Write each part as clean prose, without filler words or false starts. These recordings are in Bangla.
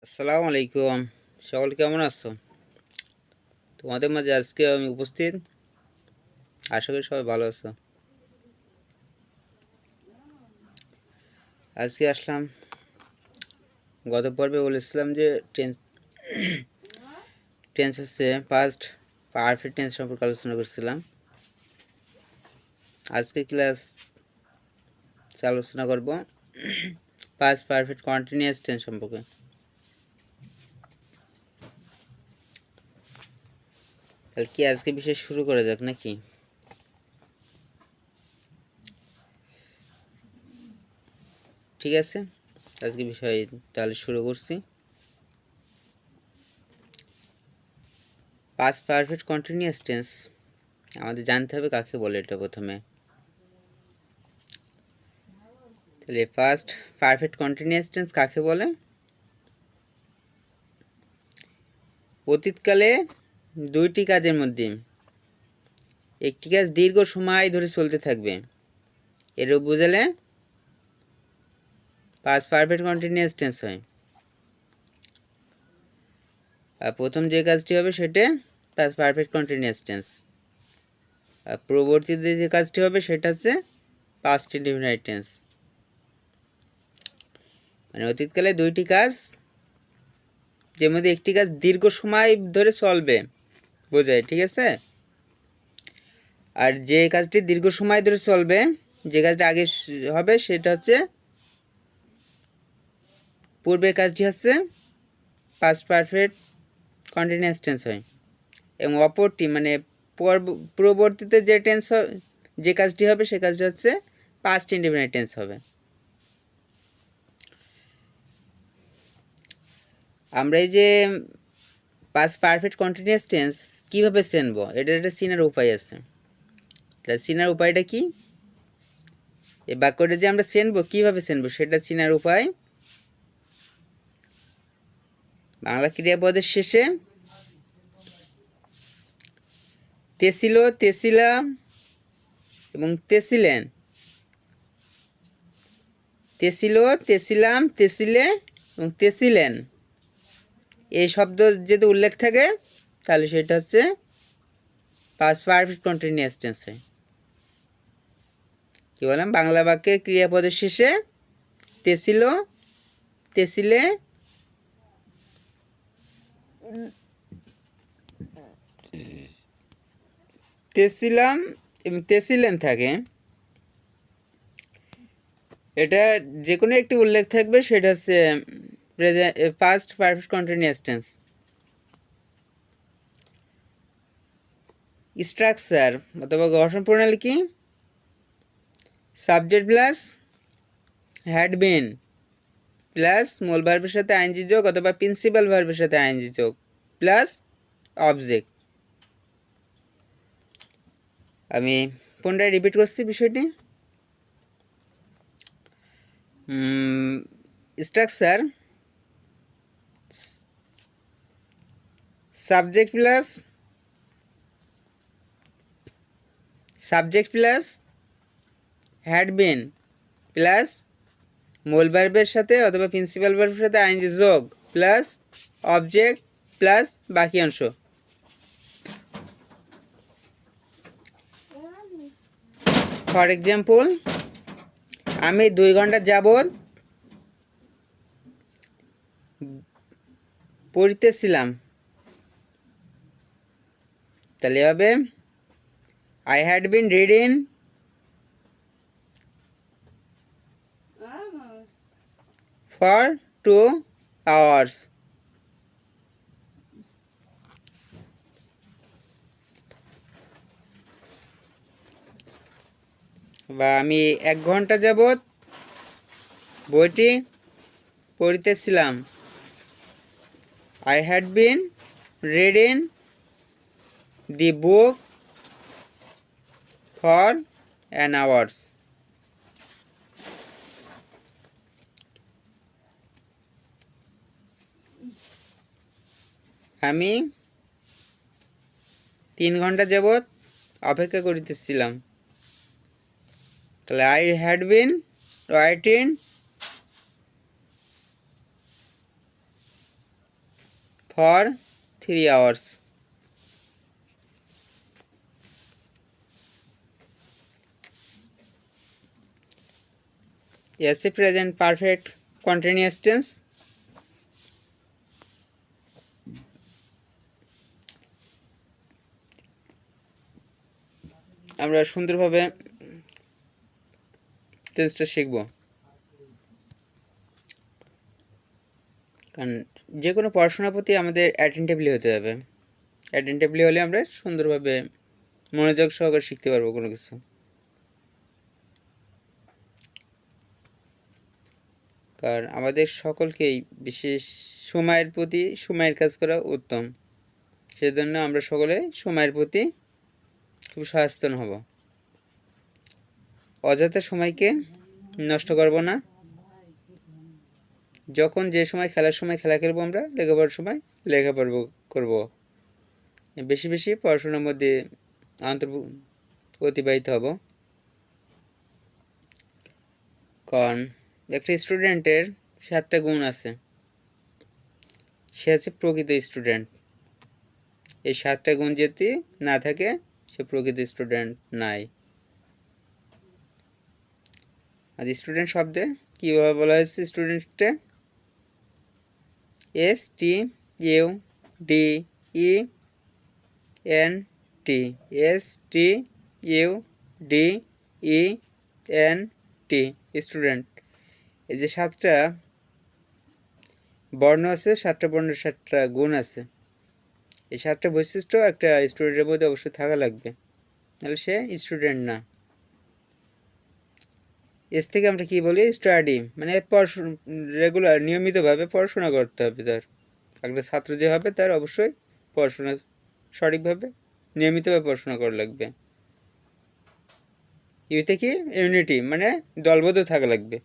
আসসালামু আলাইকুম। সকল কেমন আছো? তোমাদের মাঝে আজকে আমি উপস্থিত। আশা করি সবাই ভালো আছো। আজকে আসলাম, গত পর্বে বলেছিলাম যে টেন্স হচ্ছে পাস্ট পারফেক্ট টেন্স সম্পর্কে আলোচনা করছিলাম। আজকে ক্লাস আলোচনা করব পাস্ট পারফেক্ট কন্টিনিউয়াস টেন্স সম্পর্কে। তাহলে কি আজকে বিষয় শুরু করা যাক নাকি? ঠিক আছে, আজকে বিষয় তাহলে শুরু করছি। পাস্ট পারফেক্ট কন্টিনিউয়াস টেন্স আমাদের জানতে হবে কাকে বলে। এটা প্রথমে তাহলে ফার্স্ট পারফেক্ট কন্টিনিউয়াস টেন্স কাকে বলে? অতীতকালে দুইটি কাজের মধ্যে একটি কাজ দীর্ঘ সময় ধরে চলতে থাকবে, এরূপ বোঝালে পাস্ট পারফেক্ট কন্টিনিউয়াস টেন্স হয়। আর প্রথম যে কাজটি হবে সেটা পাস্ট পারফেক্ট কন্টিনিউয়াস টেন্স, আর পরবর্তীতে যে কাজটি হবে সেটা হচ্ছে পাস্ট ইনডিফিনিট টেন্স। মানে অতীতকালে দুইটি কাজ, যে মধ্যে একটি কাজ দীর্ঘ সময় ধরে চলবে বোঝায়, ঠিক আছে। আর যে কাজটি দীর্ঘ সময় ধরে চলবে, যে কাজটা আগে হবে সেটা হচ্ছে পূর্বের কাজটি হচ্ছে পাস্ট পারফেক্ট কন্টিনিউয়াস টেন্স হয়, এবং অপরটি মানে পূর্ববর্তীতে যে টেন্স যে কাজটি হবে সে কাজটি হচ্ছে পাস্ট ইনডিফিনিট টেন্স হবে। আমরা এই যে পাস্ট পারফেক্ট কন্টিনিউয়াস টেন্স কীভাবে চিনব, এটার একটা চিনার উপায় আছে। তাহলে চিনার উপায়টা কি? এই বাক্যটা যে আমরা চিনব, কীভাবে চিনব সেটা চিনার উপায় বাংলা ক্রিয়াপদের শেষে তেছিল, তেছিলাম এবং তেছিলেন, তেছিল, তেছিলাম, তেছিলে এবং তেছিলেন এই শব্দ যদি উল্লেখ থাকে তাহলে সেটা হচ্ছে পাস্ট পারফেক্ট কন্টিনিউয়াস টেন্স হয়। কী বললাম? বাংলা বাক্যের ক্রিয়াপদের শেষে তেছিল, তেছিলে, তেছিলাম এবং তেছিলেন থাকে, এটা যে কোনো একটি উল্লেখ থাকবে সেটা হচ্ছে past perfect continuous tense. Structure অথবা গঠন প্রণালী কি? Subject plus had been plus মূল ভার্বের সাথে আইএনজি যোগ অথবা প্রিন্সিপাল ভার্বের সাথে আইএনজি যোগ প্লাস অবজেক্ট। আমি পুনরায় রিপিট করছি বিষয়টি। Structure subject plus had been plus মূল ভার্বের সাথে অথবা প্রিন্সিপাল ভার্বের সাথে আইএনজি যোগ প্লাস অবজেক্ট প্লাস বাকি অংশ। ফর এক্সাম্পল, আমি 2 ঘন্টা যাবৎ পড়িতেছিলাম, তাহলে হবে I had been reading for 2 hours। বা আমি 1 ঘন্টা যাবৎ বইটি পড়িতেছিলাম, I had been reading the book for an hours. আমি 3 ঘন্টা যাবৎ অপেক্ষা করিতেছিলাম, তাহলে I had been waiting for 3 hours. Yes, present perfect continuous tense. আমরা সুন্দরভাবে টেন্সটা শিখব, কারণ যে কোনো পড়াশোনার প্রতি আমাদের অ্যাটেন্টিভলি হতে হবে। অ্যাটেন্টিভলি হলে আমরা সুন্দরভাবে মনোযোগ সহকারে শিখতে পারবো কোনো কিছু। কারণ আমাদের সকলকেই বিশেষ সময়ের প্রতি সময়ের কাজ করা উত্তম, সেজন্য আমরা সকলে সময়ের প্রতি খুব সচেতন হব। অযথা সময়কে নষ্ট করব না। যখন যে সময় খেলার সময় খেলা খেলবো, আমরা লেখাপড়ার সময় লেখাপড়া করব। বেশি বেশি পড়াশোনার মধ্যে অতিবাহিত হব। কারণ একটা স্টুডেন্টের 7টা গুণ আছে। সে আছে প্রকৃত স্টুডেন্ট। এই 7টা গুণ যদি না থাকে, সে প্রকৃত স্টুডেন্ট নাই। আর স্টুডেন্ট শব্দে কীভাবে বলা হয়েছে স্টুডেন্টকে? STUDENT, STUDENT, student. এই যে 7টা বর্ণ আছে, 7টা বর্ণের 7টা গুণ আছে। এই 7টা বৈশিষ্ট্য একটা স্টুডেন্টের মধ্যে অবশ্যই থাকা লাগবে, তাহলে সে স্টুডেন্ট না। এস থেকে আমরা কি বলি? স্টাডি, মানে পড়াশোনা, রেগুলার নিয়মিতভাবে পড়াশোনা করতে হবে। তার একটা ছাত্র যে হবে, তার অবশ্যই পড়াশোনা সঠিকভাবে নিয়মিতভাবে পড়াশোনা করা লাগবে। ইউতে কি? ইউনিটি, মানে দলবদ্ধ থাকা লাগবে।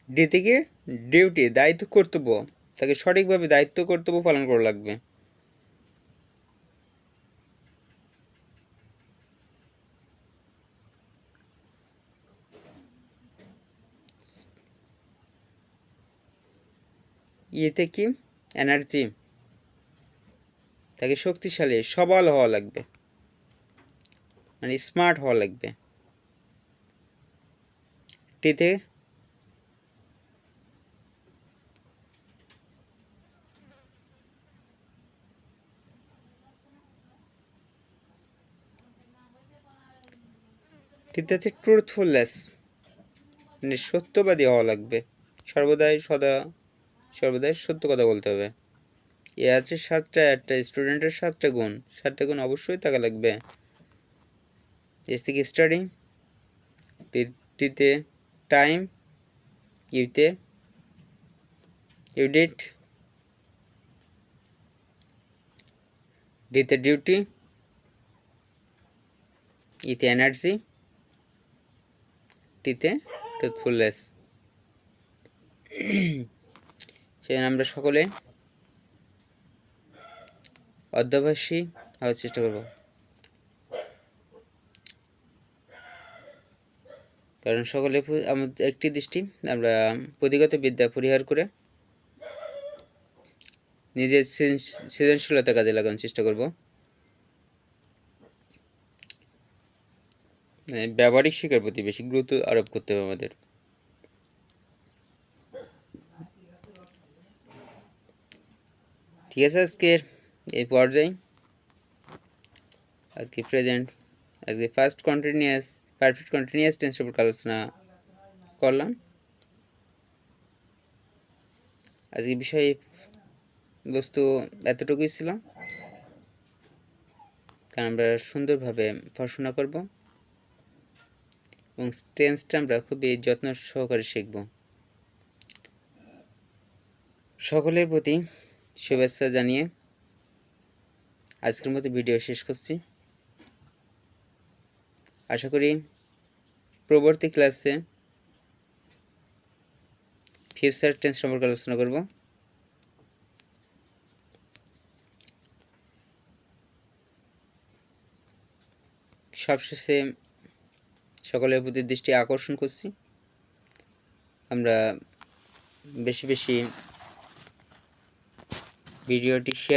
ডি থেকে ডিউটি, দায়িত্ব কর্তব্য, তাকে সঠিকভাবে দায়িত্ব কর্তব্য পালন করা লাগবে। ইয়েতে কি? এনার্জি, তাকে শক্তিশালী সবল হওয়া লাগবে, মানে স্মার্ট হওয়া লাগবে। টিতে টিতে আছে ট্রুথফুলনেস, মানে সত্যবাদী হওয়া লাগবে। সর্বদাই সত্য কথা বলতে হবে। এ আছে 7টা, একটা স্টুডেন্টের 7টা গুণ, 7টা গুণ অবশ্যই থাকা লাগবে। এস থেকে স্টাডি, টিতে টাইম, ইউতে ইউডিট, ডিতে ডিউটি, ইতে এনার্জি, টিতে ট্রুথফুলনেস। সেখানে আমরা সকলে অধ্যবসায়ী হওয়ার চেষ্টা করব, কারণ সকলে আমাদের একটি দৃষ্টি, আমরা পুঁথিগত বিদ্যা পরিহার করে নিজের সৃজনশীলতা কাজে লাগানোর চেষ্টা করব। ব্যবহারিক শিক্ষার প্রতি বেশি গুরুত্ব আরোপ করতে হবে আমাদের। ঠিক আছে, আজকের এই পর্যায়ে আজকে প্রেজেন্ট, আজকে ফার্স্ট কন্টিনিউয়াস পারফেক্ট কন্টিনিউয়াস টেন্সের উপর আলোচনা করলাম। আজকে বিষয়ে বস্তু এতটুকুই ছিল, কারণ আমরা সুন্দরভাবে পড়াশোনা করব এবং টেন্সটা আমরা খুবই যত্ন সহকারে শিখব। সকলের প্রতি শুভেচ্ছা জানিয়ে আজকের মতো ভিডিও শেষ করছি। আশা করি পরবর্তী ক্লাসে ফিউচার টেন্স সম্পর্কে আলোচনা করব। সবশেষে সকলের প্রতি দৃষ্টি আকর্ষণ করছি, আমরা বেশি বেশি ভিডিওটি শেয়ার